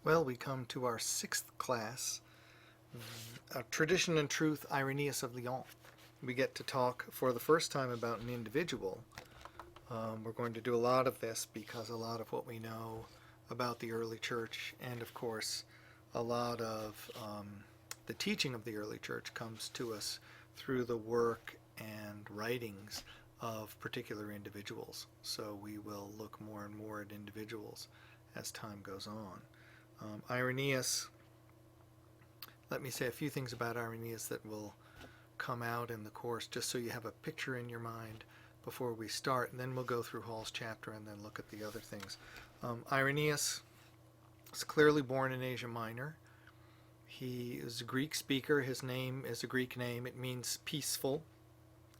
Well, we come to our sixth class, Tradition and Truth, Irenaeus of Lyons. We get to talk for the first time about an individual. We're going to do a lot of this because a lot of what we know about the early church, and of course a lot of the teaching of the early church, comes to us through the work and writings of particular individuals. So we will look more and more at individuals as time goes on. Irenaeus, let me say a few things about Irenaeus that will come out in the course, just so you have a picture in your mind before we start, and then we'll go through Hall's chapter and then look at the other things. Irenaeus was clearly born in Asia Minor. He is a Greek speaker. His name is a Greek name. It means peaceful,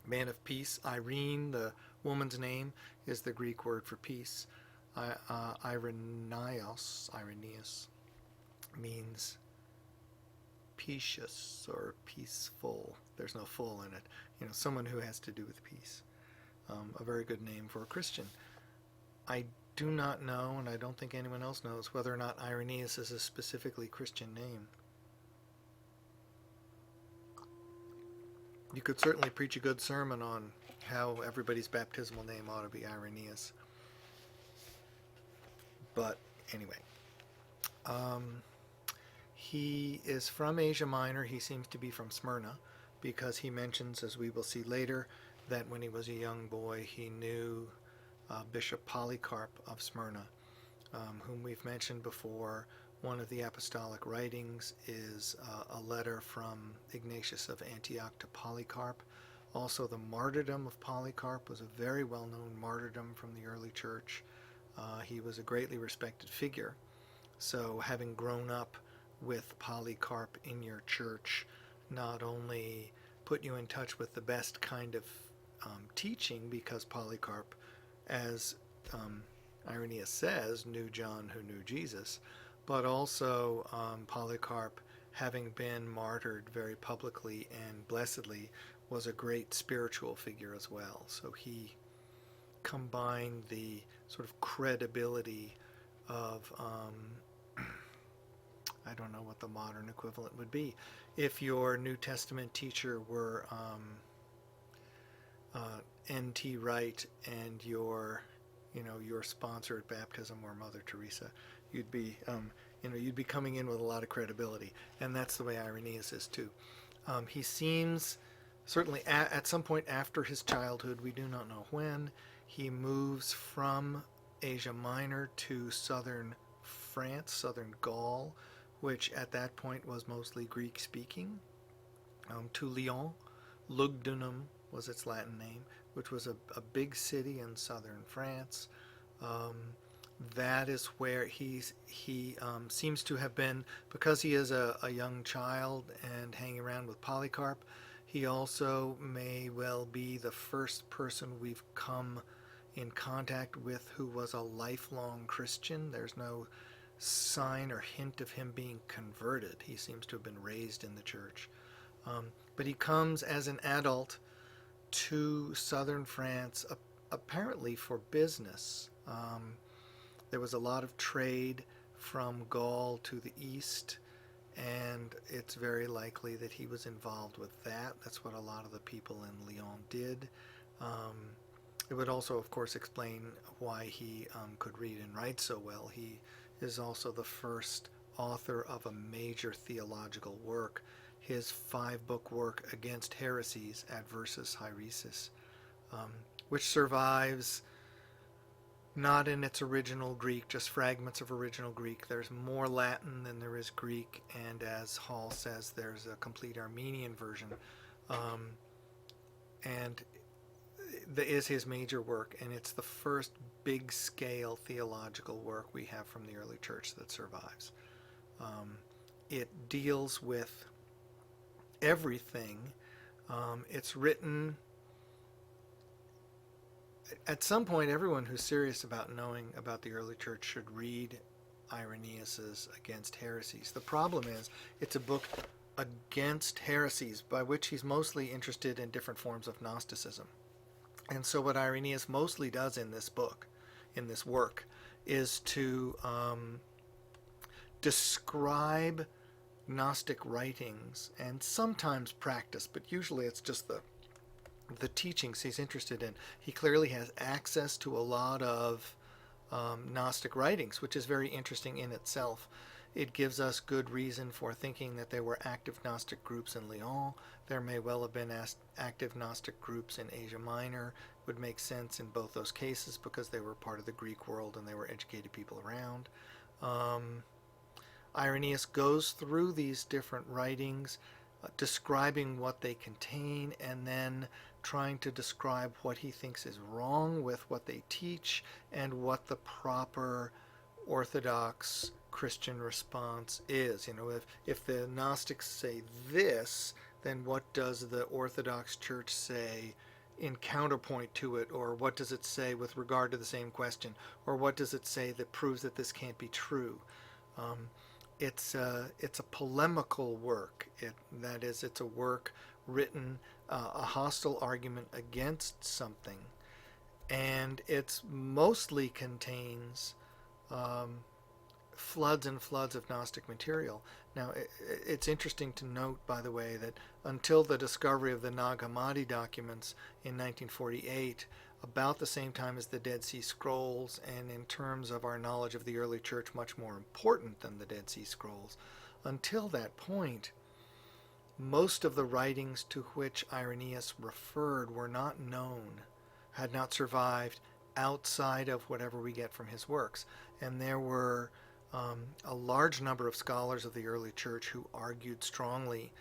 man of peace. Irene, the woman's name, is the Greek word for peace. Irenaeus means peacious or peaceful. There's no full in it. Someone who has to do with peace. A very good name for a Christian. I do not know, and I don't think anyone else knows, whether or not Irenaeus is a specifically Christian name. You could certainly preach a good sermon on how everybody's baptismal name ought to be Irenaeus. But anyway, he is from Asia Minor. He seems to be from Smyrna, because he mentions, as we will see later, that when he was a young boy he knew Bishop Polycarp of Smyrna, whom we've mentioned before. One of the apostolic writings is a letter from Ignatius of Antioch to Polycarp. Also, the martyrdom of Polycarp was a very well-known martyrdom from the early church. He was a greatly respected figure. So having grown up with Polycarp in your church not only put you in touch with the best kind of teaching, because Polycarp, as Irenaeus says, knew John who knew Jesus, but also Polycarp, having been martyred very publicly and blessedly, was a great spiritual figure as well. So he combined the sort of credibility of, I don't know what the modern equivalent would be. If your New Testament teacher were N.T. Wright and your sponsor at baptism were Mother Teresa, you'd be coming in with a lot of credibility, and that's the way Irenaeus is too. He seems, certainly at some point after his childhood, we do not know when, he moves from Asia Minor to southern France, southern Gaul, which at that point was mostly Greek-speaking, to Lyons. Lugdunum was its Latin name, which was a big city in southern France. That is where he seems to have been, because he is a young child and hanging around with Polycarp. He also may well be the first person we've come in contact with who was a lifelong Christian. There's no sign or hint of him being converted. He seems to have been raised in the church. But he comes as an adult to southern France, apparently for business. There was a lot of trade from Gaul to the east, and it's very likely that he was involved with that. That's what a lot of the people in Lyons did. It would also, of course, explain why he could read and write so well. He is also the first author of a major theological work, his 5-book work Against Heresies, Adversus Haeresis, which survives not in its original Greek, just fragments of original Greek. There's more Latin than there is Greek, and as Hall says, there's a complete Armenian version. And that is his major work, and it's the first big-scale theological work we have from the early church that survives. It deals with everything. It's written. At some point, everyone who's serious about knowing about the early church should read Irenaeus's Against Heresies. The problem is, it's a book against heresies, by which he's mostly interested in different forms of Gnosticism. And so what Irenaeus mostly does in this book, in this work, is to describe Gnostic writings and sometimes practice, but usually it's just the teachings he's interested in. He clearly has access to a lot of Gnostic writings, which is very interesting in itself. It gives us good reason for thinking that there were active Gnostic groups in Lyons. There may well have been active Gnostic groups in Asia Minor. It would make sense in both those cases because they were part of the Greek world and they were educated people around. Irenaeus goes through these different writings, describing what they contain and then trying to describe what he thinks is wrong with what they teach and what the proper Orthodox Christian response is. If the Gnostics say this, then what does the Orthodox Church say in counterpoint to it, or what does it say with regard to the same question, or what does it say that proves that this can't be true? It's a polemical work. That is, it's a work written, a hostile argument against something, and it mostly contains floods and floods of Gnostic material. Now, it's interesting to note, by the way, that until the discovery of the Nag Hammadi documents in 1948, about the same time as the Dead Sea Scrolls, and in terms of our knowledge of the early church, much more important than the Dead Sea Scrolls. Until that point, most of the writings to which Irenaeus referred were not known, had not survived outside of whatever we get from his works. And there were a large number of scholars of the early church who argued strongly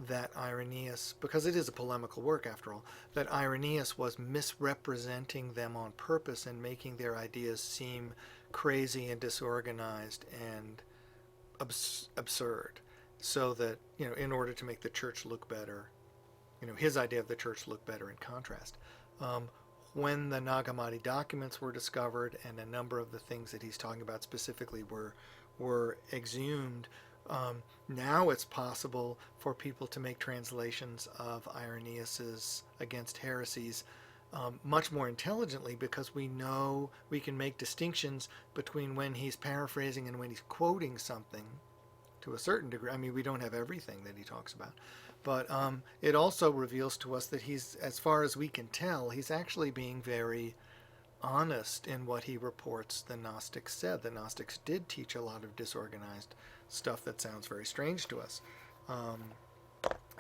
that Irenaeus, because it is a polemical work after all, that Irenaeus was misrepresenting them on purpose and making their ideas seem crazy and disorganized and absurd, so that, in order to make the church look better, his idea of the church look better in contrast. When the Nag Hammadi documents were discovered and a number of the things that he's talking about specifically were exhumed, now it's possible for people to make translations of Irenaeus's Against Heresies much more intelligently, because we know we can make distinctions between when he's paraphrasing and when he's quoting something to a certain degree. I mean, we don't have everything that he talks about. But it also reveals to us that he's, as far as we can tell, he's actually being very honest in what he reports the Gnostics said. The Gnostics did teach a lot of disorganized stuff that sounds very strange to us.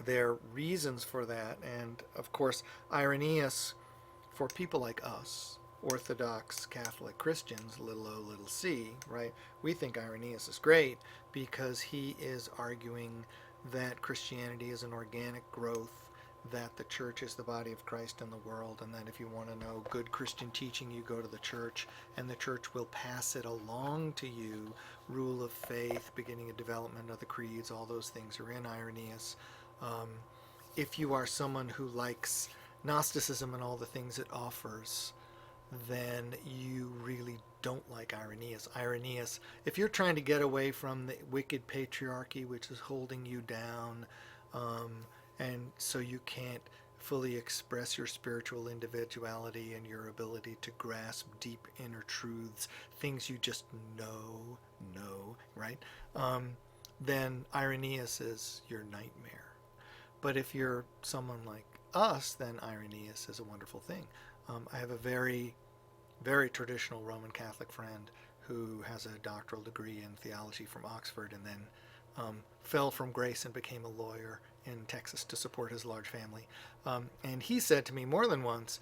There are reasons for that, and of course, Irenaeus, for people like us, Orthodox Catholic Christians, little o, little c, right? We think Irenaeus is great because he is arguing that Christianity is an organic growth, that the church is the body of Christ in the world, and that if you want to know good Christian teaching, you go to the church, and the church will pass it along to you. Rule of faith, beginning of development of the creeds, all those things are in Irenaeus. If you are someone who likes Gnosticism and all the things it offers, then you really don't like Irenaeus. Irenaeus, if you're trying to get away from the wicked patriarchy which is holding you down, and so you can't fully express your spiritual individuality and your ability to grasp deep inner truths, things you just know, right? Then Irenaeus is your nightmare. But if you're someone like us, then Irenaeus is a wonderful thing. I have a very, very traditional Roman Catholic friend who has a doctoral degree in theology from Oxford, and then fell from grace and became a lawyer in Texas to support his large family. And he said to me more than once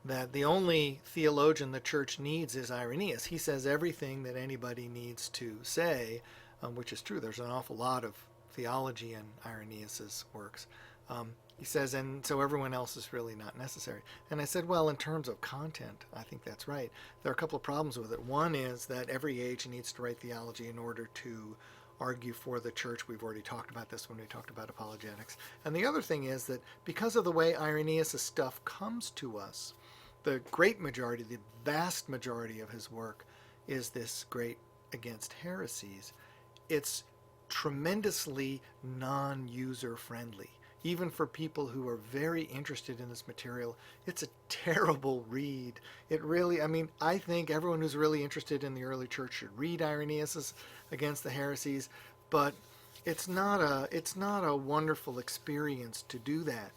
that the only theologian the church needs is Irenaeus. He says everything that anybody needs to say, which is true. There's an awful lot of theology in Irenaeus's works. He says, and so everyone else is really not necessary. And I said, well, in terms of content, I think that's right. There are a couple of problems with it. One is that every age needs to write theology in order to argue for the church. We've already talked about this when we talked about apologetics. And the other thing is that because of the way Irenaeus' stuff comes to us, the great majority, the vast majority of his work is this great Against Heresies. It's tremendously non-user friendly. even for people who are very interested in this material, it's a terrible read. It really, I mean, I think everyone who's really interested in the early church should read Irenaeus' Against the Heresies, but it's not a wonderful experience to do that.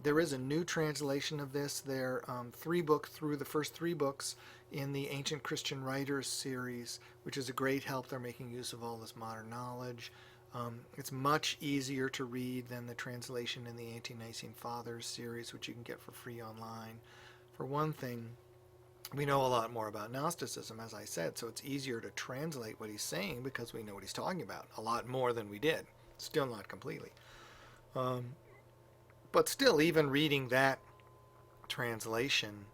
There is a new translation of this. They're through the first three books in the Ancient Christian Writers series, which is a great help. They're making use of all this modern knowledge. It's much easier to read than the translation in the Ante-Nicene Fathers series, which you can get for free online. For one thing, we know a lot more about Gnosticism, as I said, so it's easier to translate what he's saying because we know what he's talking about a lot more than we did. Still not completely. But still, even reading that translation,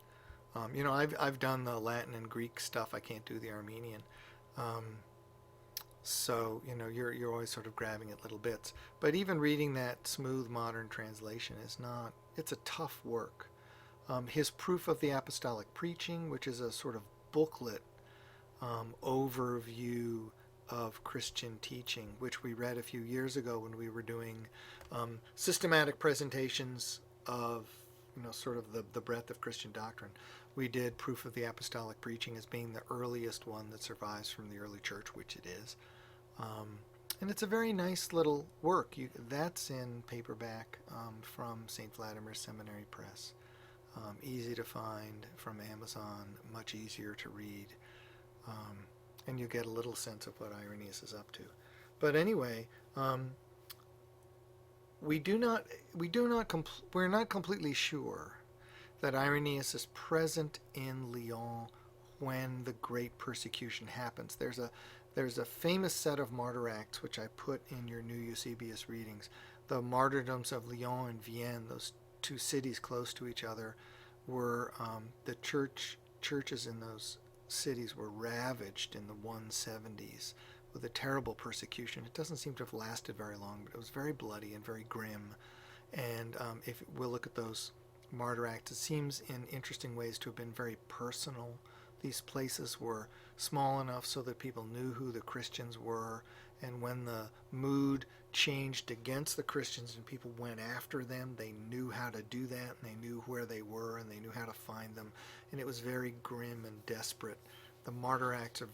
I've done the Latin and Greek stuff. I can't do the Armenian. So, you're always sort of grabbing at little bits. But even reading that smooth modern translation it's a tough work. His Proof of the Apostolic Preaching, which is a sort of booklet overview of Christian teaching, which we read a few years ago when we were doing systematic presentations of, sort of the breadth of Christian doctrine. We did Proof of the Apostolic Preaching as being the earliest one that survives from the early church, which it is. And it's a very nice little work. That's in paperback from St. Vladimir Seminary Press. Easy to find from Amazon, much easier to read. And you get a little sense of what Irenaeus is up to. But anyway, we're not completely sure that Irenaeus is present in Lyons when the great persecution happens. There's a famous set of martyr acts which I put in your new Eusebius readings. The martyrdoms of Lyon and Vienne, those two cities close to each other, were the churches in those cities were ravaged in the 170s with a terrible persecution. It doesn't seem to have lasted very long, but it was very bloody and very grim. And if we'll look at those martyr acts, it seems in interesting ways to have been very personal. These places were small enough so that people knew who the Christians were, and when the mood changed against the Christians and people went after them, they knew how to do that, and they knew where they were, and they knew how to find them, and it was very grim and desperate. The martyr acts are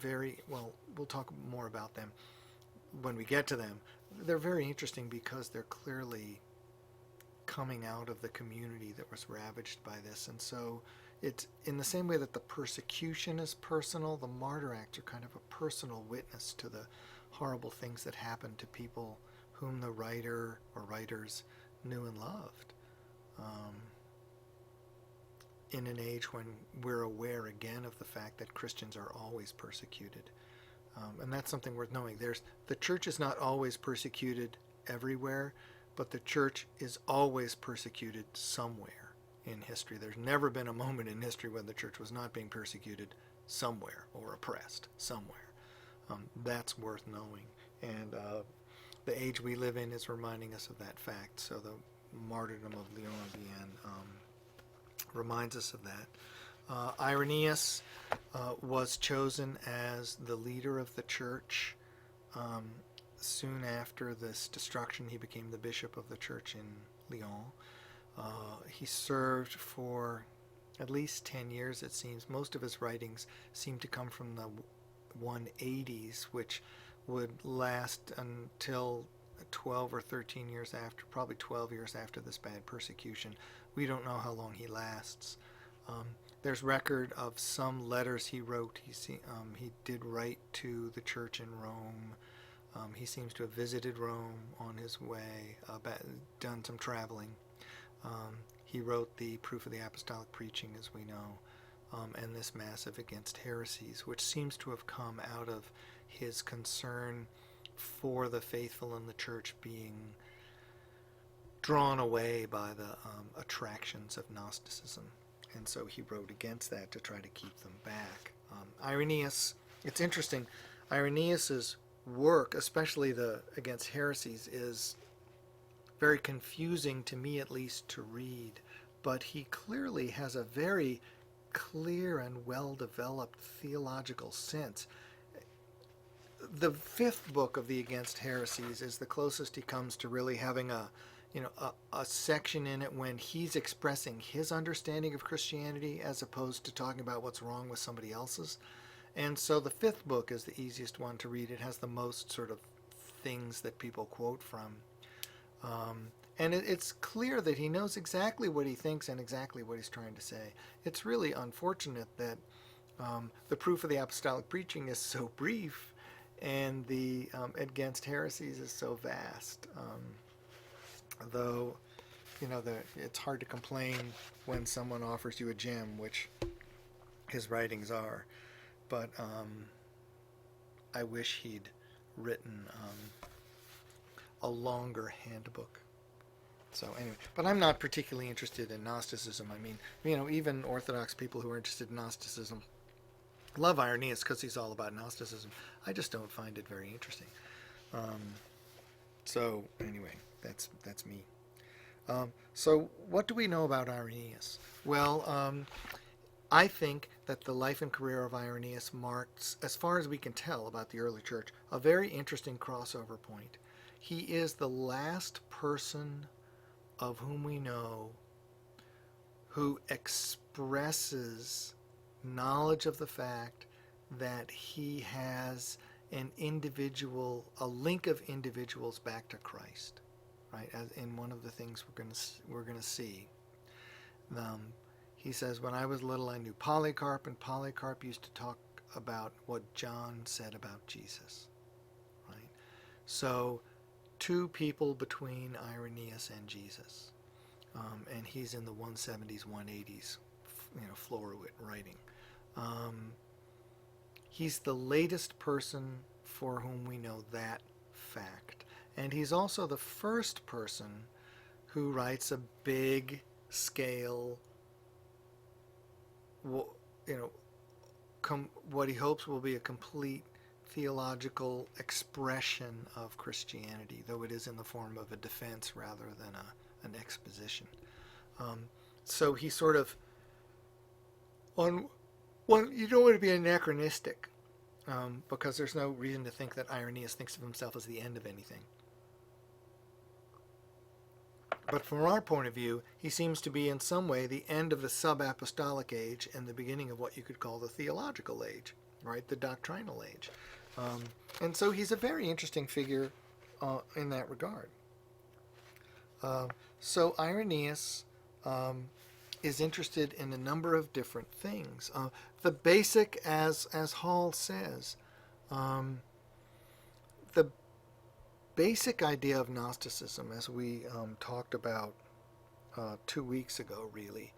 we'll talk more about them when we get to them. They're very interesting because they're clearly coming out of the community that was ravaged by this, and so it's in the same way that the persecution is personal, the martyr acts are kind of a personal witness to the horrible things that happened to people whom the writer or writers knew and loved. In an age when we're aware again of the fact that Christians are always persecuted. And that's something worth knowing. The church is not always persecuted everywhere, but the church is always persecuted somewhere in history. There's never been a moment in history when the church was not being persecuted somewhere or oppressed somewhere. That's worth knowing. And the age we live in is reminding us of that fact. So the martyrdom of Lyon and Vienne reminds us of that. Irenaeus was chosen as the leader of the church. Soon after this destruction, he became the bishop of the church in Lyon. He served for at least 10 years, it seems. Most of his writings seem to come from the 180s, which would last until 12 or 13 years after, probably 12 years after this bad persecution. We don't know how long he lasts. There's record of some letters he wrote. He did write to the church in Rome. He seems to have visited Rome on his way, done some traveling. He wrote the Proof of the Apostolic Preaching, as we know, and this Massive Against Heresies, which seems to have come out of his concern for the faithful in the church being drawn away by the attractions of Gnosticism. And so he wrote against that to try to keep them back. Irenaeus, it's interesting, Irenaeus's work, especially the Against Heresies, is very confusing to me, at least, to read, but he clearly has a very clear and well-developed theological sense. The fifth book of the Against Heresies is the closest he comes to really having a a section in it when he's expressing his understanding of Christianity as opposed to talking about what's wrong with somebody else's. And so the fifth book is the easiest one to read. It has the most sort of things that people quote from. And it's clear that he knows exactly what he thinks and exactly what he's trying to say. It's really unfortunate that the proof of the apostolic preaching is so brief and the against heresies is so vast. Though, it's hard to complain when someone offers you a gem, which his writings are. But I wish he'd written a longer handbook. So anyway, but I'm not particularly interested in Gnosticism. I mean, even Orthodox people who are interested in Gnosticism love Irenaeus because he's all about Gnosticism. I just don't find it very interesting. So anyway, that's me. So what do we know about Irenaeus? Well, I think that the life and career of Irenaeus marks, as far as we can tell about the early church, a very interesting crossover point. He is the last person of whom we know who expresses knowledge of the fact that he has a link of individuals back to Christ, right? As in one of the things we're going to see. He says, when I was little, I knew Polycarp, and Polycarp used to talk about what John said about Jesus, right? So, two people between Irenaeus and Jesus, and he's in the 170s, 180s, Floruit writing. He's the latest person for whom we know that fact, and he's also the first person who writes a big scale, what he hopes will be a complete theological expression of Christianity, though it is in the form of a defense rather than an exposition. So he sort of, you don't want to be anachronistic, because there's no reason to think that Irenaeus thinks of himself as the end of anything. But from our point of view, he seems to be in some way the end of the sub-apostolic age and the beginning of what you could call the theological age, right? The doctrinal age. And so he's a very interesting figure in that regard. So Irenaeus is interested in a number of different things. The basic, as Hall says, the basic idea of Gnosticism, as we talked about 2 weeks ago, really,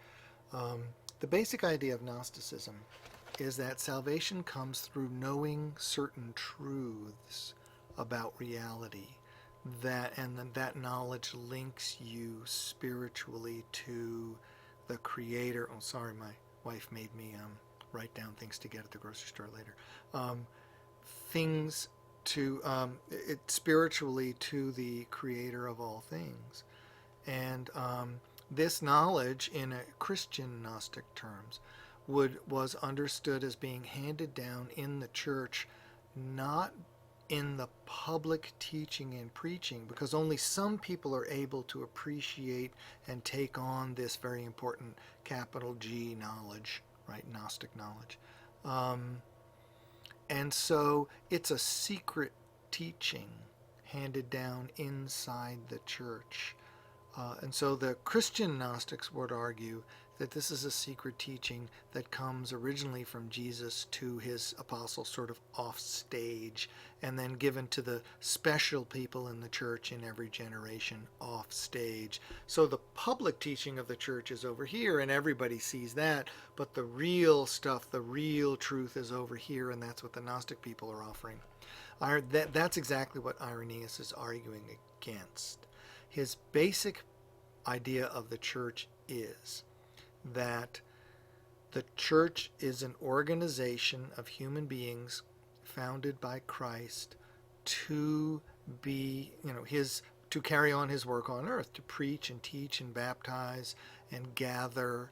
the basic idea of Gnosticism is that salvation comes through knowing certain truths about reality, and that knowledge links you spiritually to the Creator. Oh, sorry, my wife made me write down things to get at the grocery store later. Things to it spiritually to the Creator of all things, and this knowledge, in a Christian Gnostic terms, was understood as being handed down in the church, not in the public teaching and preaching, because only some people are able to appreciate and take on this very important capital G knowledge, right? Gnostic knowledge. And so it's a secret teaching handed down inside the church. And so the Christian Gnostics would argue that this is a secret teaching that comes originally from Jesus to his apostles, sort of off stage, and then given to the special people in the church in every generation off stage. So the public teaching of the church is over here, and everybody sees that, but the real stuff, the real truth is over here, and that's what the Gnostic people are offering. That's exactly what Irenaeus is arguing against. His basic idea of the church is that the church is an organization of human beings founded by Christ to be, to carry on his work on earth, to preach and teach and baptize and gather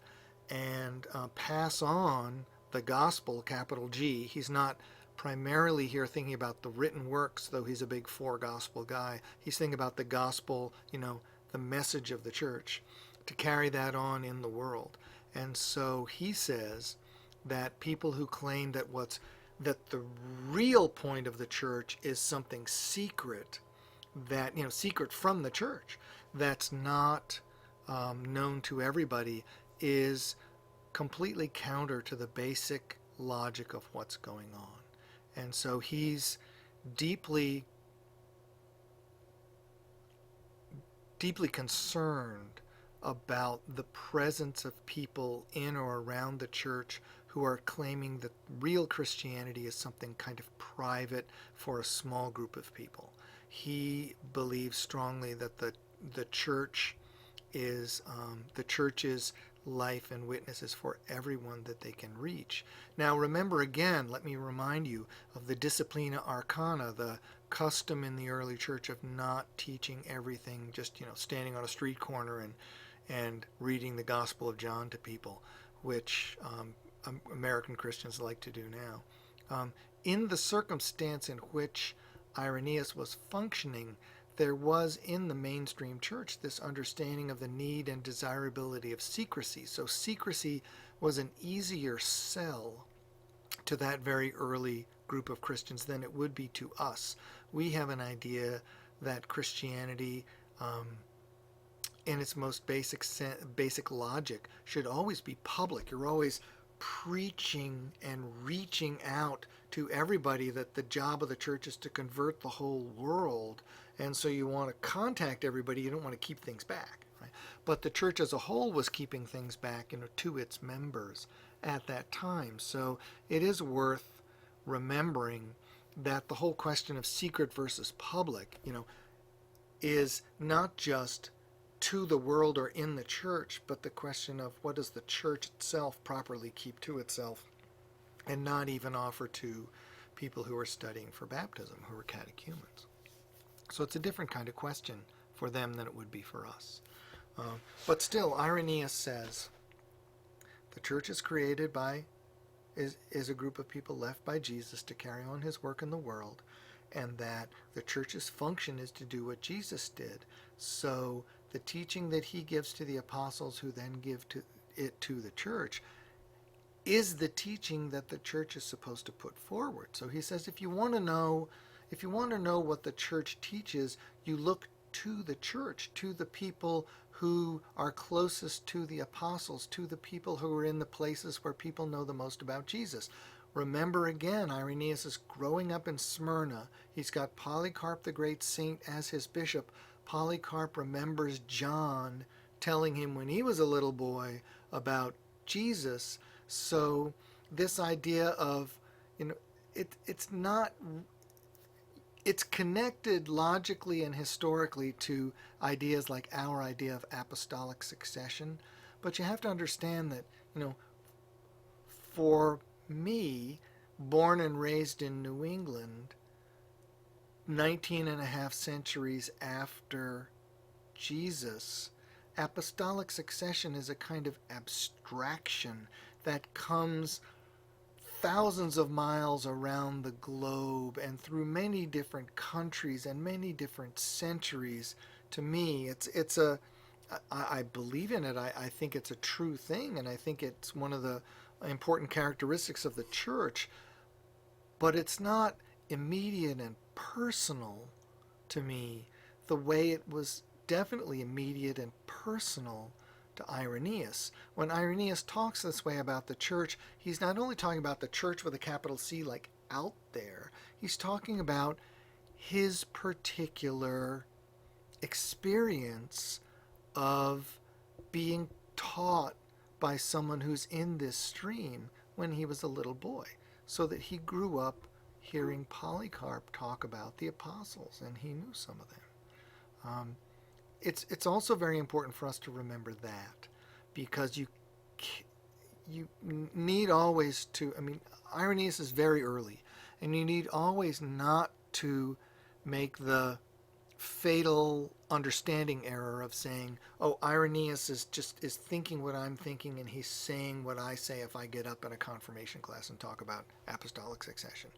and pass on the gospel, capital G. He's not primarily here thinking about the written works, though he's a big four gospel guy. He's thinking about the gospel, the message of the church, to carry that on in the world. And so he says that people who claim that the real point of the church is something secret, that, secret from the church, that's not known to everybody, is completely counter to the basic logic of what's going on. And so he's deeply concerned about the presence of people in or around the church who are claiming that real Christianity is something kind of private for a small group of people. He believes strongly that the church is the church's life and witnesses for everyone that they can reach. Now remember, again, let me remind you of the Disciplina Arcana, the custom in the early church of not teaching everything, just standing on a street corner and reading the Gospel of John to people, which American Christians like to do now. In the circumstance in which Irenaeus was functioning, there was in the mainstream church this understanding of the need and desirability of secrecy. So secrecy was an easier sell to that very early group of Christians than it would be to us. We have an idea that Christianity, in its most basic logic, should always be public. You're always preaching and reaching out to everybody, that the job of the church is to convert the whole world. And so you want to contact everybody. You don't want to keep things back. Right? But the church as a whole was keeping things back, to its members at that time. So it is worth remembering that the whole question of secret versus public, is not just to the world or in the church, but the question of what does the church itself properly keep to itself and not even offer to people who are studying for baptism, who are catechumens. So it's a different kind of question for them than it would be for us. But still, Irenaeus says the church is created is a group of people left by Jesus to carry on his work in the world, and that the church's function is to do what Jesus did. So the teaching that he gives to the apostles, who then give it to the church, is the teaching that the church is supposed to put forward. So he says, if you want to know what the church teaches, you look to the church, to the people who are closest to the apostles, to the people who are in the places where people know the most about Jesus. Remember again, Irenaeus is growing up in Smyrna. He's got Polycarp the great saint as his bishop. Polycarp remembers John telling him when he was a little boy about Jesus. So this idea of, it's connected logically and historically to ideas like our idea of apostolic succession. But you have to understand that, for me, born and raised in New England, 19 and a half centuries after Jesus, apostolic succession is a kind of abstraction that comes thousands of miles around the globe and through many different countries and many different centuries. To me, I believe in it. I think it's a true thing, and I think it's one of the important characteristics of the church, but it's not immediate and personal to me the way it was definitely immediate and personal to Irenaeus. When Irenaeus talks this way about the church, he's not only talking about the church with a capital C, like out there, he's talking about his particular experience of being taught by someone who's in this stream when he was a little boy, so that he grew up hearing Polycarp talk about the apostles, and he knew some of them. It's also very important for us to remember that, because you need always to, Irenaeus is very early, and you need always not to make the fatal understanding error of saying, oh, Irenaeus is thinking what I'm thinking, and he's saying what I say if I get up in a confirmation class and talk about apostolic succession,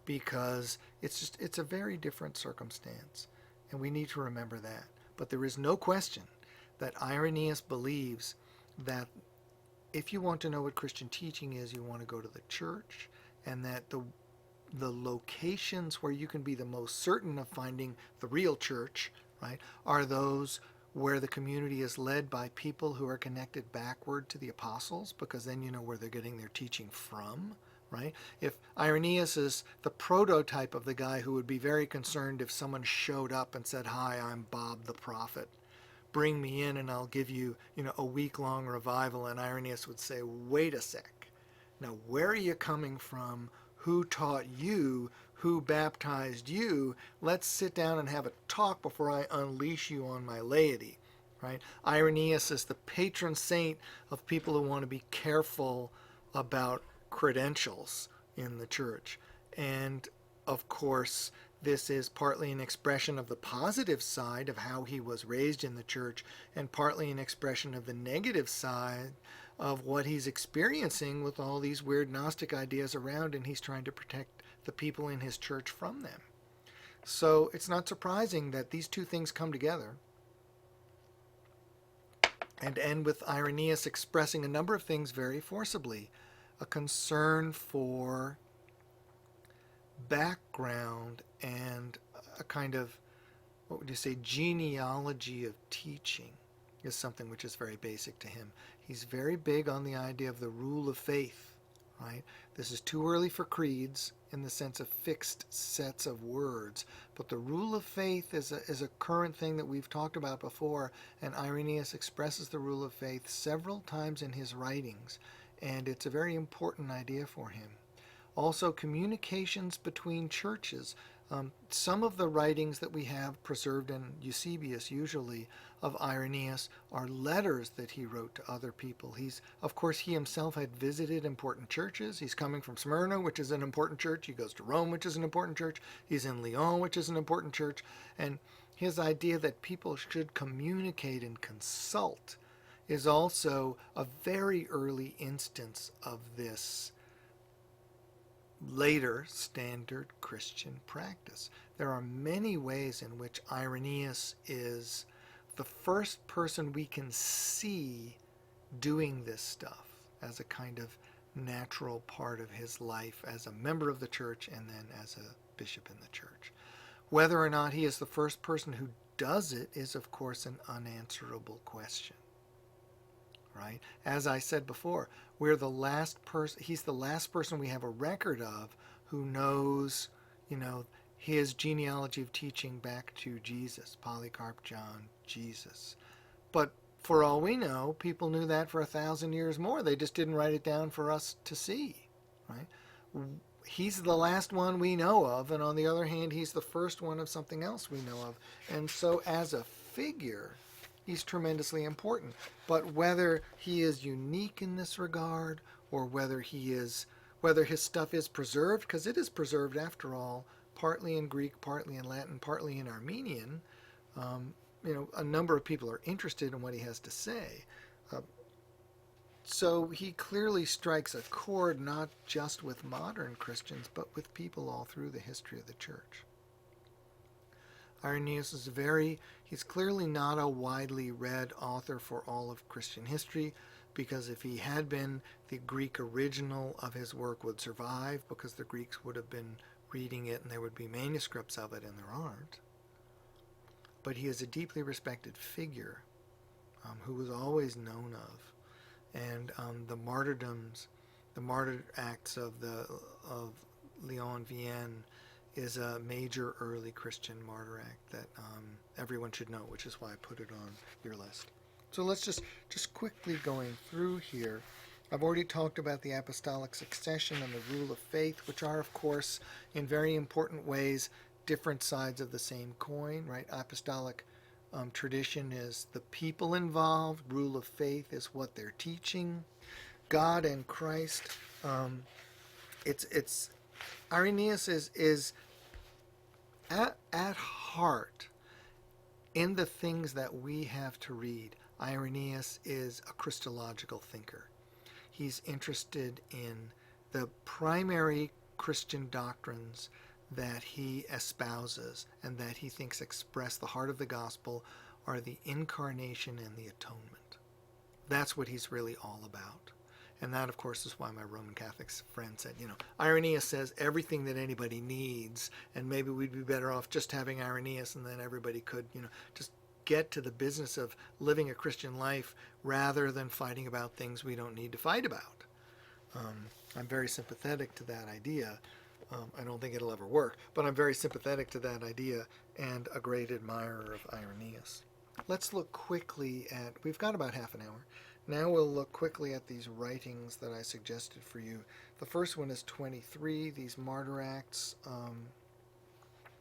because it's a very different circumstance, and we need to remember that. But there is no question that Irenaeus believes that if you want to know what Christian teaching is, you want to go to the church, and that the locations where you can be the most certain of finding the real church, right, are those where the community is led by people who are connected backward to the apostles, because then you know where they're getting their teaching from, right? If Irenaeus is the prototype of the guy who would be very concerned if someone showed up and said, "Hi, I'm Bob the prophet. Bring me in and I'll give you, a week-long revival," and Irenaeus would say, "Wait a sec. Now, where are you coming from? Who taught you? Who baptized you? Let's sit down and have a talk before I unleash you on my laity," right? Irenaeus is the patron saint of people who want to be careful about credentials in the church. And of course, this is partly an expression of the positive side of how he was raised in the church, and partly an expression of the negative side of what he's experiencing with all these weird Gnostic ideas around, and he's trying to protect the people in his church from them. So it's not surprising that these two things come together and end with Irenaeus expressing a number of things very forcibly. A concern for background and a kind of, what would you say, genealogy of teaching is something which is very basic to him. He's very big on the idea of the rule of faith, right? This is too early for creeds in the sense of fixed sets of words, but the rule of faith is a current thing that we've talked about before, and Irenaeus expresses the rule of faith several times in his writings, and it's a very important idea for him. Also, communications between churches. Some of the writings that we have preserved in Eusebius, usually, of Irenaeus are letters that he wrote to other people. Of course, he himself had visited important churches. He's coming from Smyrna, which is an important church. He goes to Rome, which is an important church. He's in Lyons, which is an important church. And his idea that people should communicate and consult is also a very early instance of this later standard Christian practice. There are many ways in which Irenaeus is the first person we can see doing this stuff as a kind of natural part of his life as a member of the church and then as a bishop in the church. Whether or not he is the first person who does it is, of course, an unanswerable question. Right? As I said before, he's the last person we have a record of who knows, his genealogy of teaching back to Jesus, Polycarp, John, Jesus. But for all we know, people knew that for 1,000 years more. They just didn't write it down for us to see, right? He's the last one we know of, and on the other hand, he's the first one of something else we know of. And so as a figure, he's tremendously important. But whether he is unique in this regard, or whether his stuff is preserved, because it is preserved after all, partly in Greek, partly in Latin, partly in Armenian, a number of people are interested in what he has to say. So he clearly strikes a chord not just with modern Christians, but with people all through the history of the church. Irenaeus he's clearly not a widely read author for all of Christian history, because if he had been, the Greek original of his work would survive, because the Greeks would have been reading it and there would be manuscripts of it, and there aren't. But he is a deeply respected figure who was always known of. And the martyr acts of Lyon and Vienne is a major early Christian martyr act that everyone should know, which is why I put it on your list. So let's just quickly going through here. I've already talked about the apostolic succession and the rule of faith, which are, of course, in very important ways, different sides of the same coin, right? Apostolic tradition is the people involved. Rule of faith is what they're teaching. God and Christ. Irenaeus is at heart, in the things that we have to read, Irenaeus is a Christological thinker. He's interested in the primary Christian doctrines that he espouses and that he thinks express the heart of the gospel, are the Incarnation and the Atonement. That's what he's really all about. And that, of course, is why my Roman Catholic friend said, Irenaeus says everything that anybody needs, and maybe we'd be better off just having Irenaeus, and then everybody could, just get to the business of living a Christian life rather than fighting about things we don't need to fight about. I'm very sympathetic to that idea. I don't think it'll ever work, but I'm very sympathetic to that idea and a great admirer of Irenaeus. Let's look quickly at, we've got about half an hour. Now we'll look quickly at these writings that I suggested for you. The first one is 23, these martyr acts.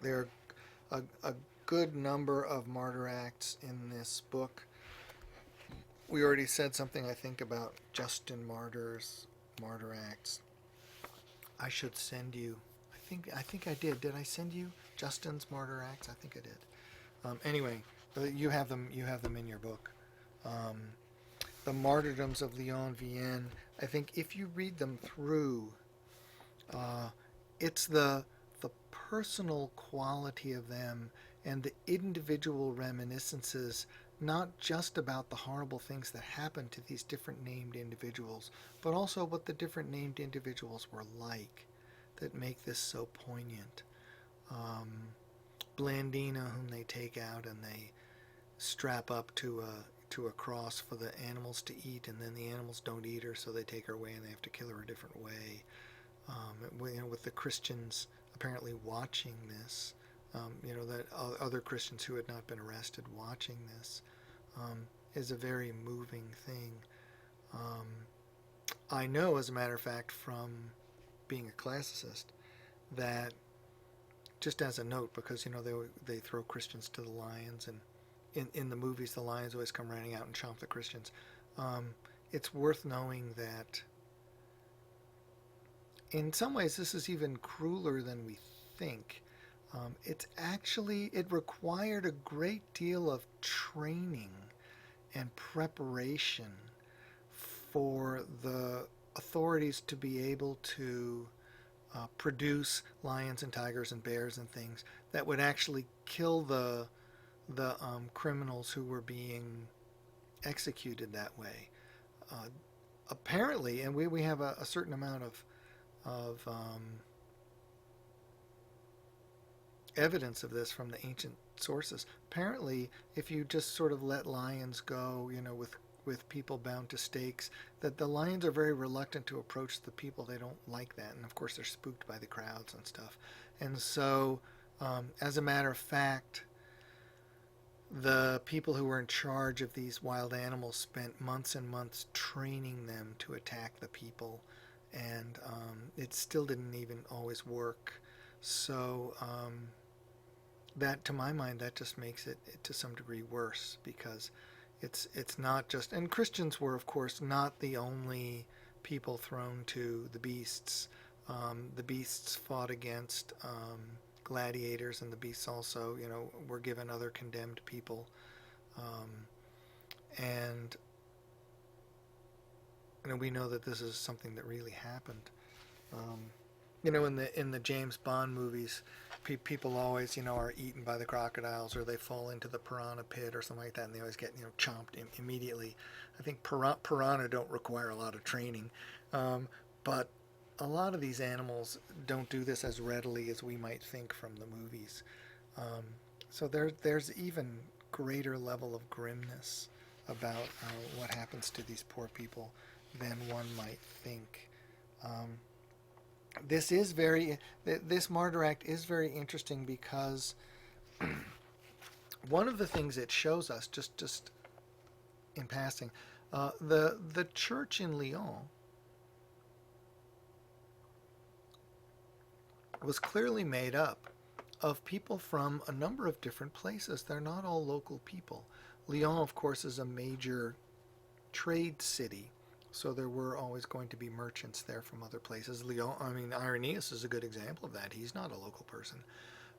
There are a good number of martyr acts in this book. We already said something, I think, about Justin Martyr's martyr acts. I should send you, I think I did. Did I send you Justin's martyr acts? I think I did. Anyway, you have them in your book. The martyrdoms of Lyons, Vienne. I think if you read them through, it's the personal quality of them and the individual reminiscences, not just about the horrible things that happened to these different named individuals, but also what the different named individuals were like, that make this so poignant. Blandina, whom they take out and they strap up to a cross for the animals to eat, and then the animals don't eat her, so they take her away and they have to kill her a different way. With the Christians apparently watching this, that other Christians who had not been arrested watching this, is a very moving thing. I know, as a matter of fact, from being a classicist, that just as a note, because they throw Christians to the lions, and in the movies the lions always come running out and chomp the Christians. It's worth knowing that in some ways this is even crueler than we think. It required a great deal of training and preparation for the authorities to be able to produce lions and tigers and bears and things that would actually kill the criminals who were being executed that way. Apparently, and we have a certain amount of evidence of this from the ancient sources. Apparently, if you just sort of let lions go, with people bound to stakes, that the lions are very reluctant to approach the people. They don't like that, and of course they're spooked by the crowds and stuff. And so, as a matter of fact, the people who were in charge of these wild animals spent months and months training them to attack the people, and it still didn't even always work. So that, to my mind, that just makes it to some degree worse, because it's not just, and Christians were, of course, not the only people thrown to the beasts. The beasts fought against gladiators, and the beasts also, were given other condemned people. And we know that this is something that really happened. In the James Bond movies, people always, are eaten by the crocodiles, or they fall into the piranha pit or something like that, and they always get, chomped immediately. I think piranha don't require a lot of training, but a lot of these animals don't do this as readily as we might think from the movies. So there's even greater level of grimness about what happens to these poor people than one might think. This martyr act is very interesting, because one of the things it shows us, just in passing, the church in Lyons was clearly made up of people from a number of different places. They're not all local people. Lyons, of course, is a major trade city, so there were always going to be merchants there from other places. Irenaeus is a good example of that. He's not a local person.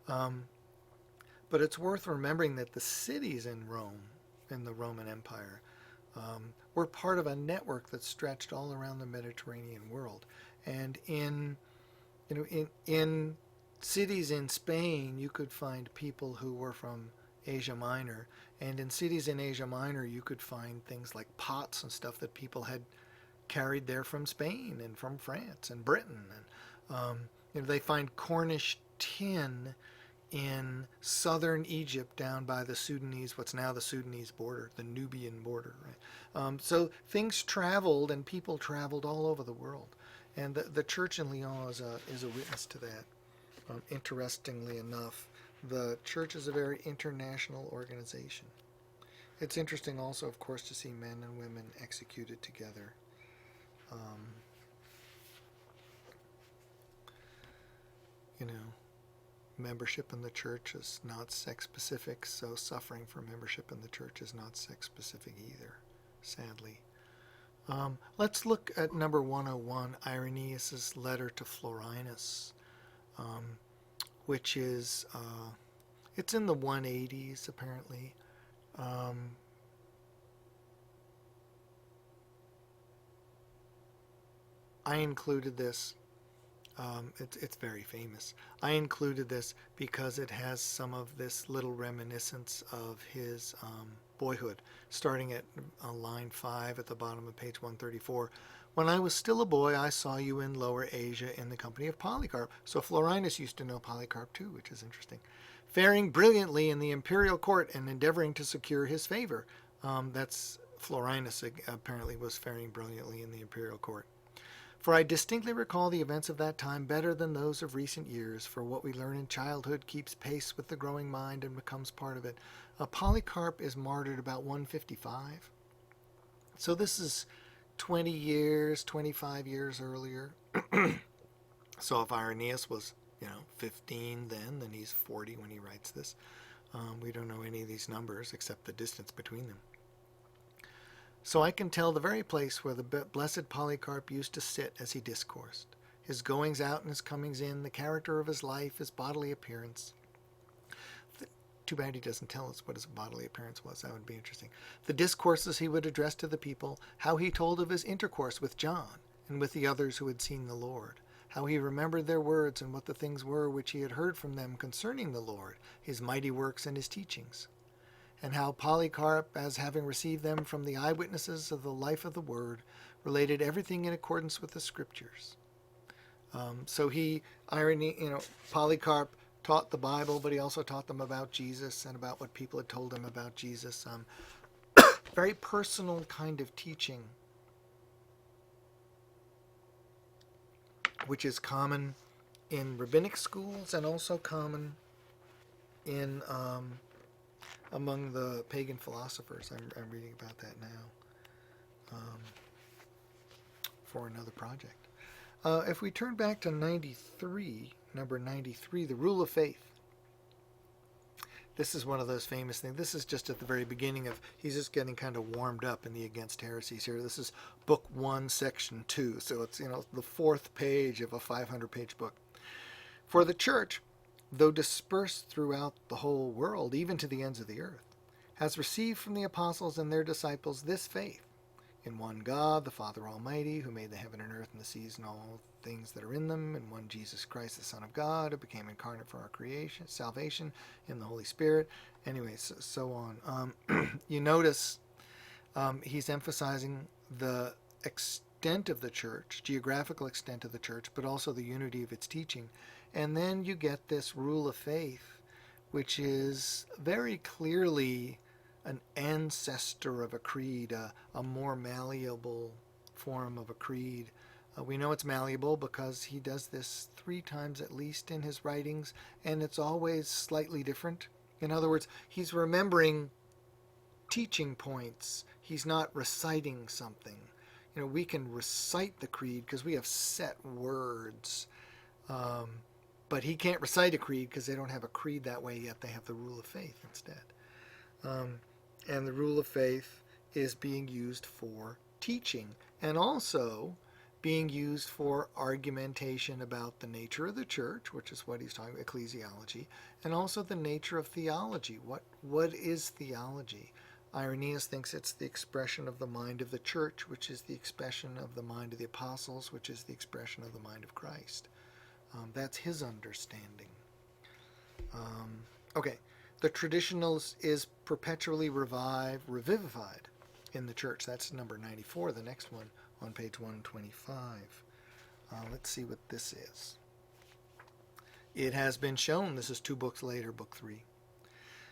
But it's worth remembering that the cities in Rome, in the Roman Empire, were part of a network that stretched all around the Mediterranean world. And in cities in Spain, you could find people who were from Asia Minor. And in cities in Asia Minor, you could find things like pots and stuff that people had carried there from Spain and from France and Britain. And they find Cornish tin in southern Egypt down by the Sudanese, what's now the Sudanese border, the Nubian border. Right? So things traveled and people traveled all over the world. And the church in Lyons is a witness to that. Interestingly enough, the church is a very international organization. It's interesting also, of course, to see men and women executed together. Membership in the church is not sex specific, so suffering for membership in the church is not sex specific either, sadly. Let's look at number 101, Irenaeus' letter to Florinus, which is, it's in the 180s apparently. I included this. It's very famous. I included this because it has some of this little reminiscence of his boyhood, starting at line 5 at the bottom of page 134. When I was still a boy, I saw you in Lower Asia in the company of Polycarp. So Florinus used to know Polycarp too, which is interesting. Faring brilliantly in the imperial court and endeavoring to secure his favor. That's Florinus apparently was faring brilliantly in the imperial court. For I distinctly recall the events of that time better than those of recent years, for what we learn in childhood keeps pace with the growing mind and becomes part of it. Polycarp is martyred about 155. So this is 20 years, 25 years earlier. So if Irenaeus was, 15 then he's 40 when he writes this. We don't know any of these numbers except the distance between them. So I can tell the very place where the blessed Polycarp used to sit as he discoursed, his goings out and his comings in, the character of his life, his bodily appearance. Too bad he doesn't tell us what his bodily appearance was. That would be interesting. The discourses he would address to the people, how he told of his intercourse with John and with the others who had seen the Lord, how he remembered their words and what the things were which he had heard from them concerning the Lord, his mighty works and his teachings, and how Polycarp, as having received them from the eyewitnesses of the life of the Word, related everything in accordance with the Scriptures. So Polycarp taught the Bible, but he also taught them about Jesus and about what people had told him about Jesus. Very personal kind of teaching, which is common in rabbinic schools and also common in among the pagan philosophers. I'm reading about that now for another project. If we turn back to number 93, the rule of faith. This is one of those famous things. This is just at the very beginning of, he's just getting kind of warmed up in the Against Heresies here. This is book 1, section 2. So it's, the 4th page of a 500-page book. For the church, though dispersed throughout the whole world, even to the ends of the earth, has received from the apostles and their disciples this faith, in one God, the Father Almighty, who made the heaven and earth and the seas and all things that are in them, in one Jesus Christ, the Son of God, who became incarnate for our salvation, in the Holy Spirit. Anyways, so on. You notice he's emphasizing the extent of the church, geographical extent of the church, but also the unity of its teaching. And then you get this rule of faith, which is very clearly an ancestor of a creed, a more malleable form of a creed. We know it's malleable because he does this 3 times at least in his writings, and it's always slightly different. In other words, he's remembering teaching points. He's not reciting something. We can recite the creed because we have set words. But he can't recite a creed because they don't have a creed that way yet. They have the rule of faith instead. And the rule of faith is being used for teaching and also being used for argumentation about the nature of the church, which is what he's talking about, ecclesiology, and also the nature of theology. What is theology? Irenaeus thinks it's the expression of the mind of the church, which is the expression of the mind of the apostles, which is the expression of the mind of Christ. That's his understanding. Okay, The traditionals is perpetually revivified in the church. That's number 94, the next one on page 125. Let's see what this is. It has been shown, this is 2 books later, book 3,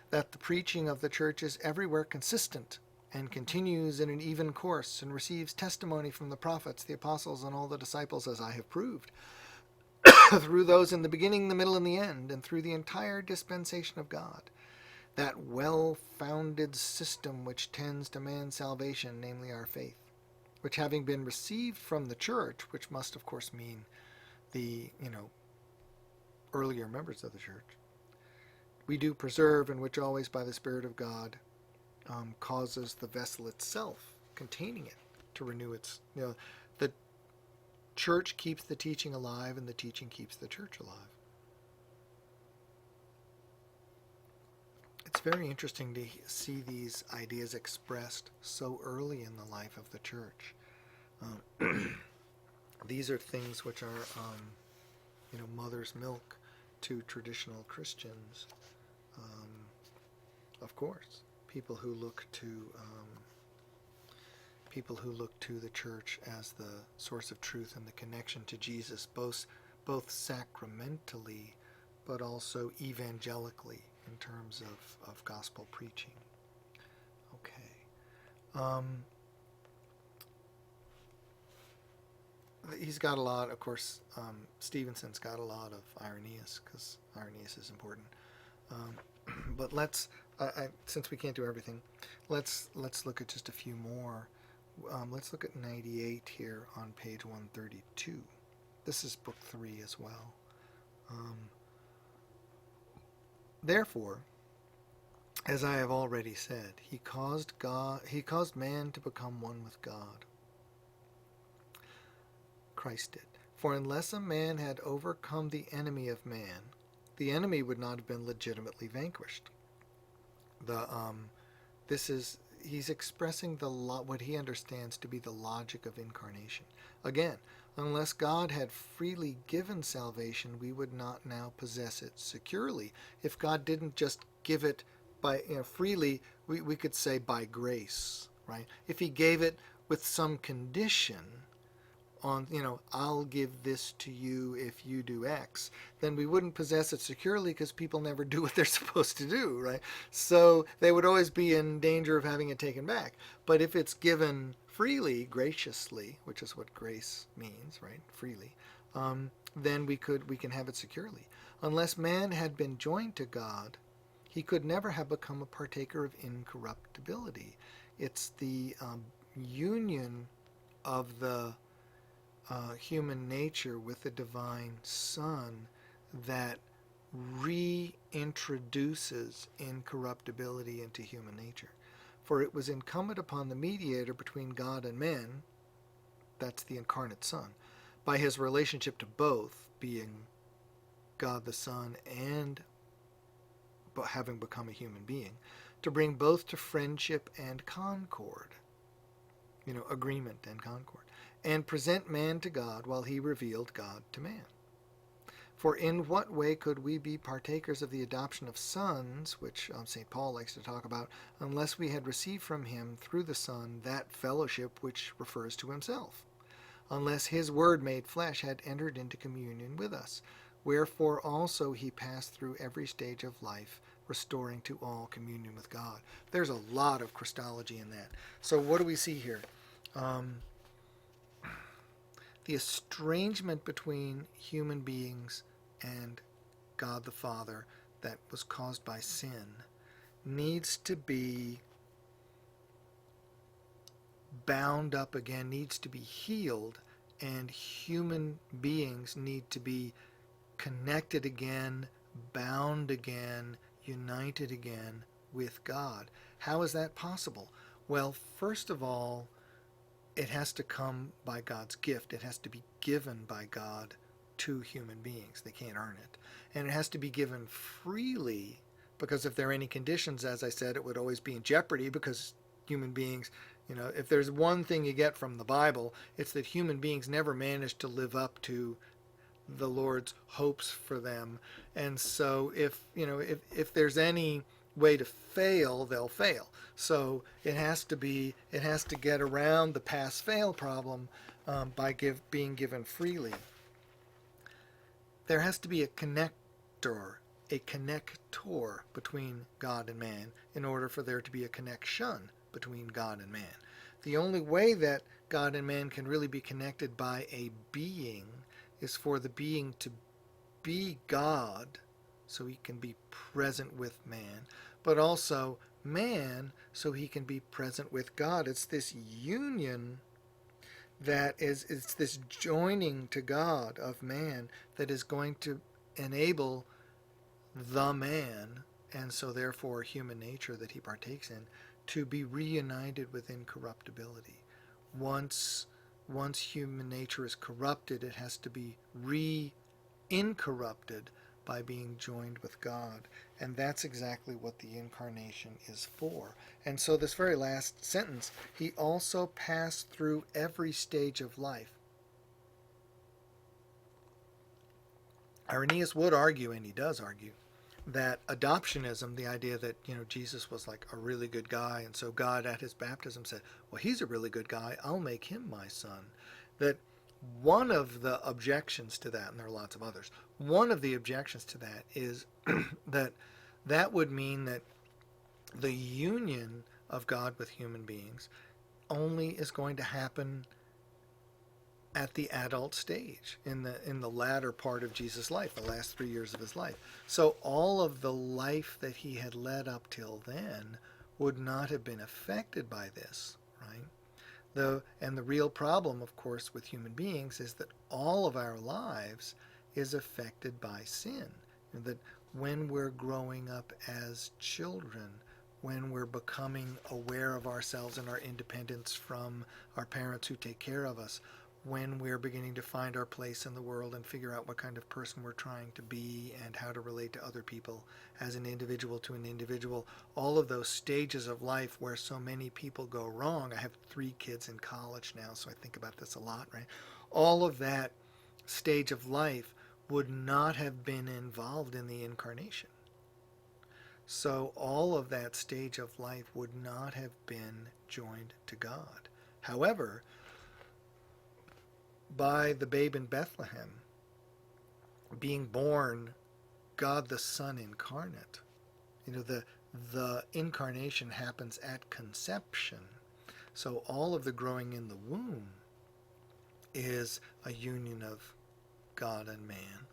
that the preaching of the church is everywhere consistent and continues in an even course and receives testimony from the prophets, the apostles, and all the disciples, as I have proved, through those in the beginning, the middle, and the end, and through the entire dispensation of God. That well-founded system which tends to man's salvation, namely our faith, which having been received from the church, which must of course mean the, earlier members of the church, we do preserve, and which always by the Spirit of God causes the vessel itself containing it to renew its, the church keeps the teaching alive, and the teaching keeps the church alive. It's very interesting to see these ideas expressed so early in the life of the church. These are things which are, mother's milk to traditional Christians. Of course, people who look to the church as the source of truth and the connection to Jesus, both sacramentally, but also evangelically in terms of gospel preaching. Okay. He's got a lot, of course, Stevenson's got a lot of Irenaeus, because Irenaeus is important. But let's, since we can't do everything, let's look at just a few more. Let's look at 98 here on page 132. This is book 3 as well. Therefore, as I have already said, he caused man to become one with God. Christ did. For unless a man had overcome the enemy of man, the enemy would not have been legitimately vanquished. He's expressing what he understands to be the logic of incarnation. Again, unless God had freely given salvation, we would not now possess it securely. If God didn't just give it by freely, we could say by grace, right? If he gave it with some condition on, I'll give this to you if you do X, then we wouldn't possess it securely, because people never do what they're supposed to do, right? So they would always be in danger of having it taken back. But if it's given freely, graciously, which is what grace means, right? Freely, then we can have it securely. Unless man had been joined to God, he could never have become a partaker of incorruptibility. It's the union of the human nature with the divine Son that reintroduces incorruptibility into human nature. For it was incumbent upon the mediator between God and men, that's the incarnate Son, by his relationship to both, being God the Son and having become a human being, to bring both to friendship and concord, agreement and concord, and present man to God while he revealed God to man. For in what way could we be partakers of the adoption of sons, which St. Paul likes to talk about, unless we had received from him through the Son that fellowship which refers to himself, unless his word made flesh had entered into communion with us, wherefore also he passed through every stage of life, restoring to all communion with God. There's a lot of Christology in that. So what do we see here? The estrangement between human beings and God the Father that was caused by sin needs to be bound up again, needs to be healed, and human beings need to be connected again, bound again, united again with God. How is that possible? Well, first of all, it has to come by God's gift. It has to be given by God to human beings. They can't earn it. And it has to be given freely, because if there are any conditions, as I said, it would always be in jeopardy, because human beings, if there's one thing you get from the Bible, it's that human beings never manage to live up to the Lord's hopes for them. And so if there's any way to fail, they'll fail. So it has to get around the pass-fail problem by being given freely. There has to be a connector between God and man in order for there to be a connection between God and man. The only way that God and man can really be connected by a being is for the being to be God, so he can be present with man, but also man, so he can be present with God. It's this union it's this joining to God of man that is going to enable the man, and so therefore human nature that he partakes in, to be reunited with incorruptibility. Once human nature is corrupted, it has to be incorrupted by being joined with God. And that's exactly what the Incarnation is for. And so this very last sentence, he also passed through every stage of life. Irenaeus would argue, and he does argue, that adoptionism, the idea that, Jesus was like a really good guy, and so God at his baptism said, well, he's a really good guy, I'll make him my son. That one of the objections to that, and there are lots of others, one of the objections to that is that would mean that the union of God with human beings only is going to happen at the adult stage, in the latter part of Jesus' life, the last 3 years of his life. So all of the life that he had led up till then would not have been affected by this, right? And the real problem, of course, with human beings is that all of our lives is affected by sin. And that when we're growing up as children, when we're becoming aware of ourselves and our independence from our parents who take care of us, when we're beginning to find our place in the world and figure out what kind of person we're trying to be and how to relate to other people as an individual to an individual, all of those stages of life where so many people go wrong. I have 3 kids in college now, so I think about this a lot, right? All of that stage of life would not have been involved in the Incarnation. So all of that stage of life would not have been joined to God. However, by the babe in Bethlehem being born, God the Son incarnate, the Incarnation happens at conception. So all of the growing in the womb is a union of God and man,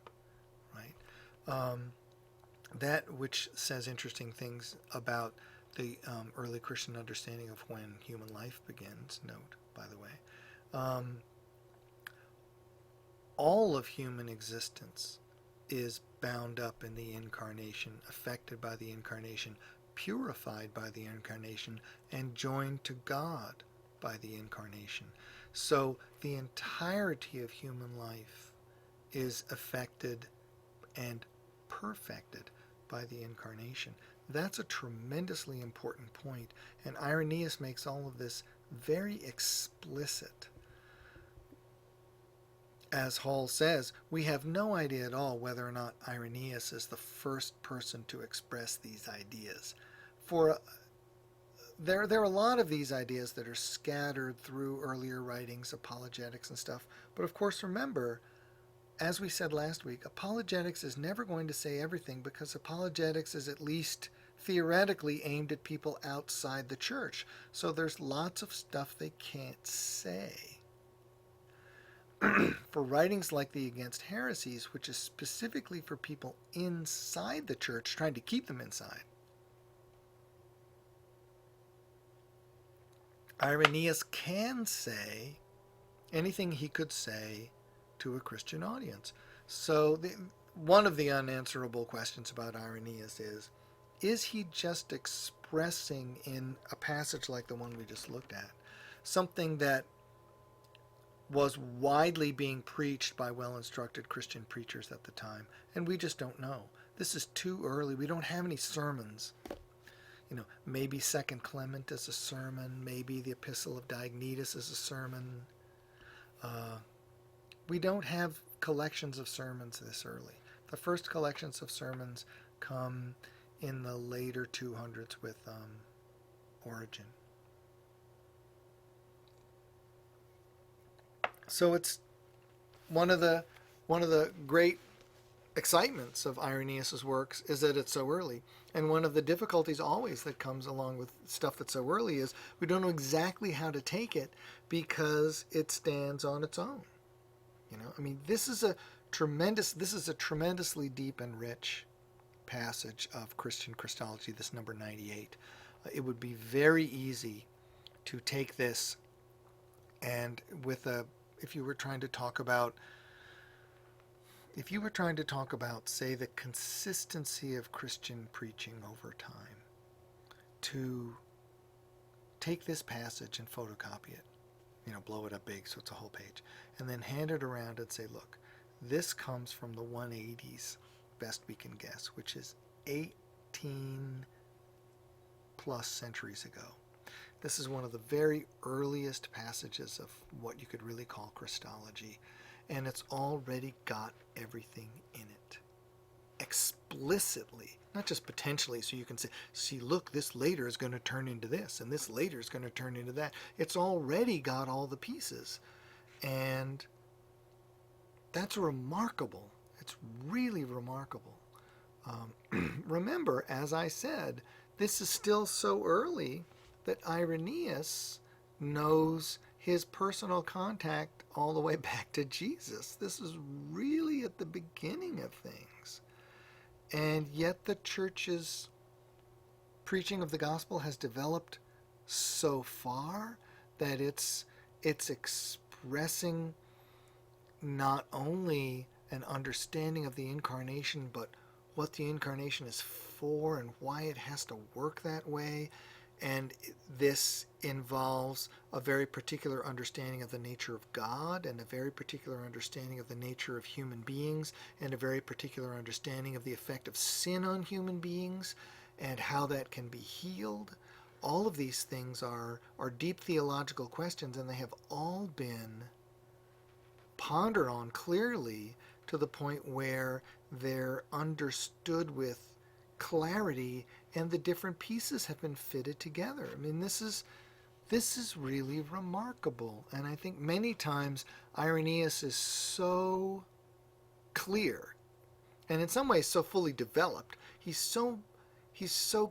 right? That which says interesting things about the early Christian understanding of when human life begins. Note, by the way, all of human existence is bound up in the Incarnation, affected by the Incarnation, purified by the Incarnation, and joined to God by the Incarnation. So the entirety of human life is affected and perfected by the Incarnation. That's a tremendously important point, and Irenaeus makes all of this very explicit. As Hall says, we have no idea at all whether or not Irenaeus is the first person to express these ideas. There are a lot of these ideas that are scattered through earlier writings, apologetics and stuff. But of course, remember, as we said last week, apologetics is never going to say everything, because apologetics is at least theoretically aimed at people outside the church. So there's lots of stuff they can't say. For writings like the Against Heresies, which is specifically for people inside the church, trying to keep them inside, Irenaeus can say anything he could say to a Christian audience. So one of the unanswerable questions about Irenaeus is he just expressing in a passage like the one we just looked at something that was widely being preached by well-instructed Christian preachers at the time? And we just don't know. This is too early. We don't have any sermons. Maybe 2nd Clement is a sermon. Maybe the Epistle of Diognetus is a sermon. We don't have collections of sermons this early. The first collections of sermons come in the later 200s with Origen. So it's one of the great excitements of Irenaeus' works is that it's so early. And one of the difficulties always that comes along with stuff that's so early is we don't know exactly how to take it because it stands on its own. I mean, this is a tremendously deep and rich passage of Christian Christology, this number 98. It would be very easy to take this and if you were trying to talk about, say, the consistency of Christian preaching over time, to take this passage and photocopy it, blow it up big so it's a whole page, and then hand it around and say, look, this comes from the 180s, best we can guess, which is 18 plus centuries ago. This is one of the very earliest passages of what you could really call Christology, and it's already got everything in it. Explicitly, not just potentially, so you can say, see, look, this later is going to turn into this, and this later is going to turn into that. It's already got all the pieces, and that's remarkable. It's really remarkable. Remember, as I said, this is still so early that Irenaeus knows his personal contact all the way back to Jesus. This is really at the beginning of things. And yet the church's preaching of the gospel has developed so far that it's expressing not only an understanding of the Incarnation, but what the Incarnation is for and why it has to work that way. And this involves a very particular understanding of the nature of God, and a very particular understanding of the nature of human beings, and a very particular understanding of the effect of sin on human beings, and how that can be healed. All of these things are deep theological questions, and they have all been pondered on clearly to the point where they're understood with clarity, and the different pieces have been fitted together. I mean, this is really remarkable. And I think many times Irenaeus is so clear, and in some ways so fully developed. He's so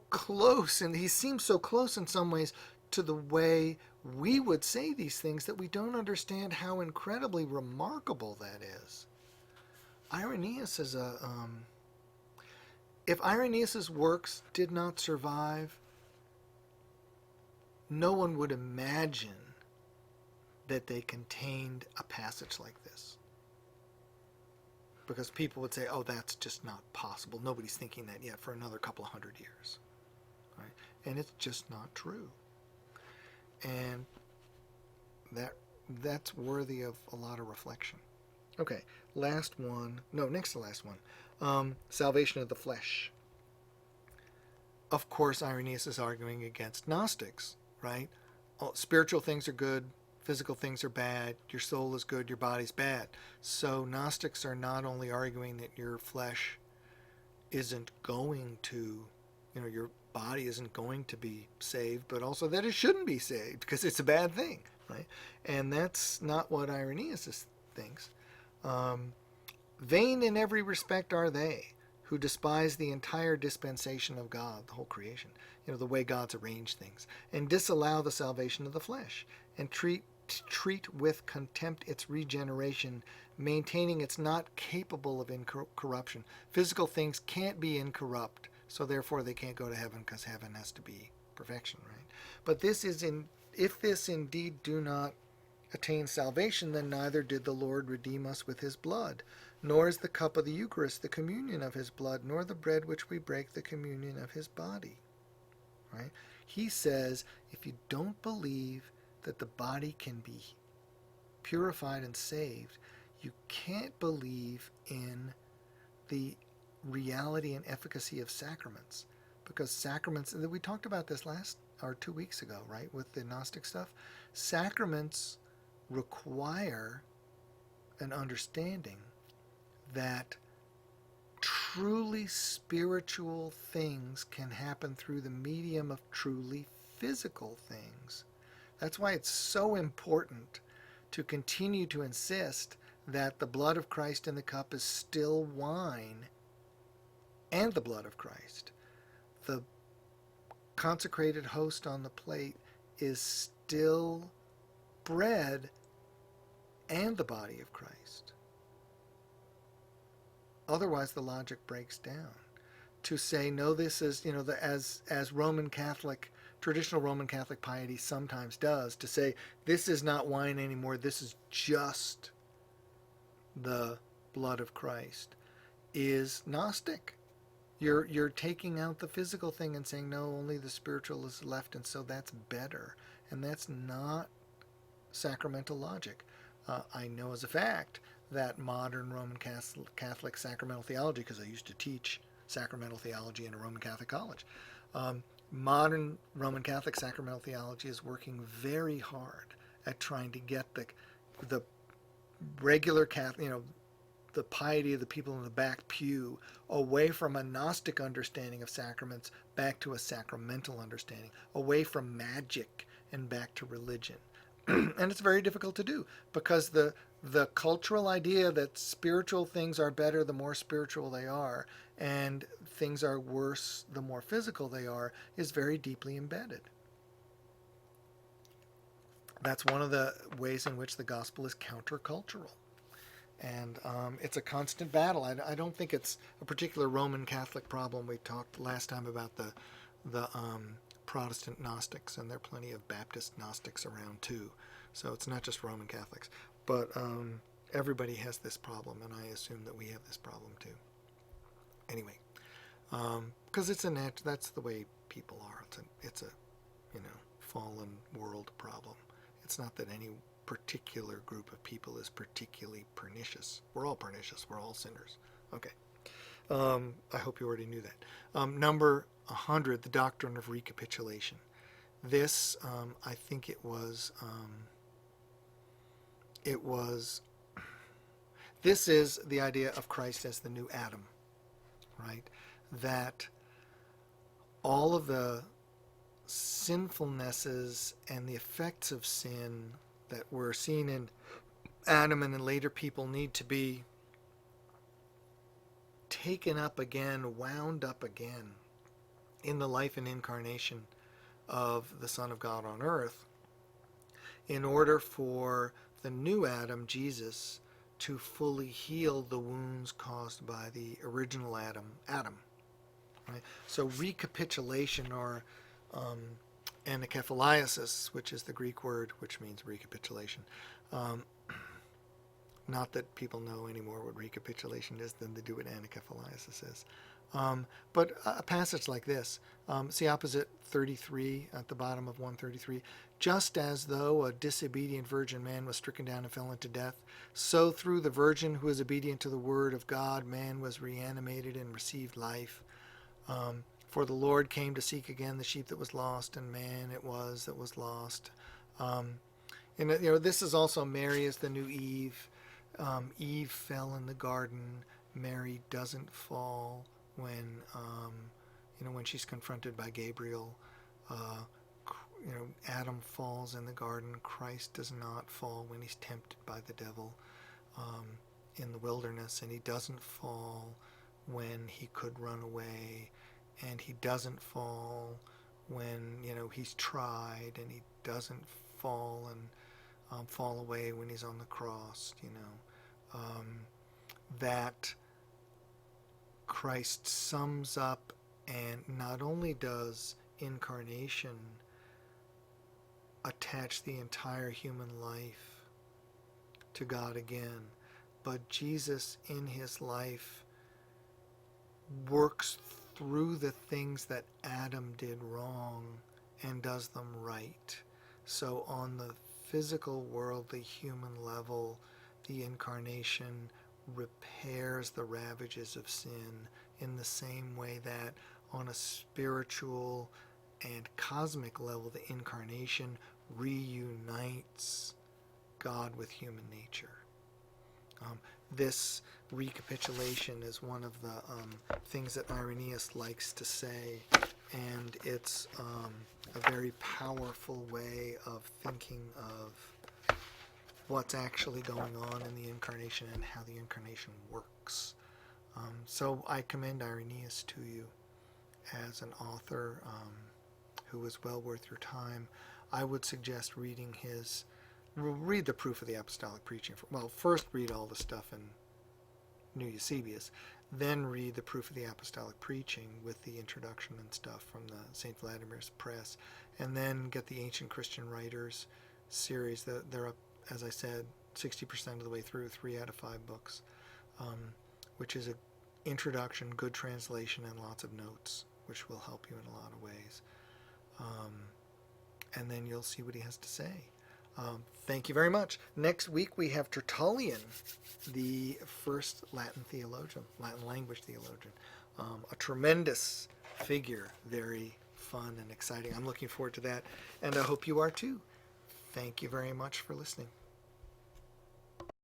close, and he seems so close in some ways to the way we would say these things that we don't understand how incredibly remarkable that is. Irenaeus is if Irenaeus' works did not survive, no one would imagine that they contained a passage like this. Because people would say, oh, that's just not possible. Nobody's thinking that yet for another couple of hundred years. Right? And it's just not true. And that's worthy of a lot of reflection. Okay, next to last one. Salvation of the flesh. Of course, Irenaeus is arguing against Gnostics, right? Spiritual things are good, physical things are bad, your soul is good, your body's bad. So Gnostics are not only arguing that your flesh isn't going to, your body isn't going to be saved, but also that it shouldn't be saved because it's a bad thing, right? And that's not what Irenaeus thinks. Vain in every respect are they who despise the entire dispensation of God, the whole creation, the way God's arranged things, and disallow the salvation of the flesh, and treat with contempt its regeneration, maintaining it's not capable of incorruption. Physical things can't be incorrupt, so therefore they can't go to heaven because heaven has to be perfection, right? But if this indeed do not attain salvation, then neither did the Lord redeem us with his blood, nor is the cup of the Eucharist the communion of his blood, nor the bread which we break the communion of his body. Right? He says, if you don't believe that the body can be purified and saved, you can't believe in the reality and efficacy of sacraments. Because sacraments, and we talked about this 2 weeks ago, right, with the Gnostic stuff. Sacraments require an understanding that truly spiritual things can happen through the medium of truly physical things. That's why it's so important to continue to insist that the blood of Christ in the cup is still wine and the blood of Christ. The consecrated host on the plate is still bread and the body of Christ. Otherwise, the logic breaks down. To say, no, this is, as Roman Catholic, traditional Roman Catholic piety sometimes does, to say, this is not wine anymore, this is just the blood of Christ, is Gnostic. You're taking out the physical thing and saying, no, only the spiritual is left, and so that's better. And that's not sacramental logic. I know as a fact that modern Roman Catholic sacramental theology, because I used to teach sacramental theology in a Roman Catholic college, modern Roman Catholic sacramental theology is working very hard at trying to get the regular Catholic, the piety of the people in the back pew away from a Gnostic understanding of sacraments back to a sacramental understanding, away from magic and back to religion. And it's very difficult to do because the cultural idea that spiritual things are better the more spiritual they are, and things are worse the more physical they are, is very deeply embedded. That's one of the ways in which the gospel is countercultural. And it's a constant battle. I don't think it's a particular Roman Catholic problem. We talked last time about the Protestant Gnostics, and there are plenty of Baptist Gnostics around too. So it's not just Roman Catholics. But everybody has this problem, and I assume that we have this problem too. Anyway, because that's the way people are. It's a fallen world problem. It's not that any particular group of people is particularly pernicious. We're all pernicious. We're all sinners. Okay. I hope you already knew that. Number 100, the doctrine of recapitulation. This, I think it was, this is the idea of Christ as the new Adam, right? That all of the sinfulnesses and the effects of sin that were seen in Adam and in later people need to be taken up again, wound up again in the life and incarnation of the Son of God on earth, in order for the new Adam, Jesus, to fully heal the wounds caused by the original Adam. Right? So recapitulation, or anakephaliasis, which is the Greek word which means recapitulation. Not that people know anymore what recapitulation is than they do what anakephaliasis is. But a passage like this, see opposite 33 at the bottom of 133, just as though a disobedient virgin man was stricken down and fell into death, so through the virgin who is obedient to the word of God, man was reanimated and received life. For the Lord came to seek again the sheep that was lost, and man it was that was lost. And this is also Mary as the new Eve. Eve fell in the garden. Mary doesn't fall when she's confronted by Gabriel. Adam falls in the garden. Christ does not fall when he's tempted by the devil in the wilderness, and he doesn't fall when he could run away, and he doesn't fall when he's tried, and he doesn't fall and fall away when he's on the cross. That Christ sums up, and not only does incarnation attach the entire human life to God again, but Jesus in his life works through the things that Adam did wrong and does them right. So on the physical world, the human level, the incarnation repairs the ravages of sin in the same way that on a spiritual and cosmic level, the incarnation reunites God with human nature. this recapitulation is one of the things that Irenaeus likes to say, and it's a very powerful way of thinking of what's actually going on in the Incarnation and how the Incarnation works. So I commend Irenaeus to you as an author who is well worth your time. I would suggest reading read the Proof of the Apostolic Preaching. Well, first read all the stuff in New Eusebius, then read the Proof of the Apostolic Preaching with the introduction and stuff from the St. Vladimir's Press, and then get the Ancient Christian Writers series. They're up, as I said, 60% of the way through, 3 out of 5 books, which is an introduction, good translation, and lots of notes, which will help you in a lot of ways. And then you'll see what he has to say. Thank you very much. Next week we have Tertullian, the first Latin theologian, Latin language theologian. A tremendous figure, very fun and exciting. I'm looking forward to that, and I hope you are too. Thank you very much for listening.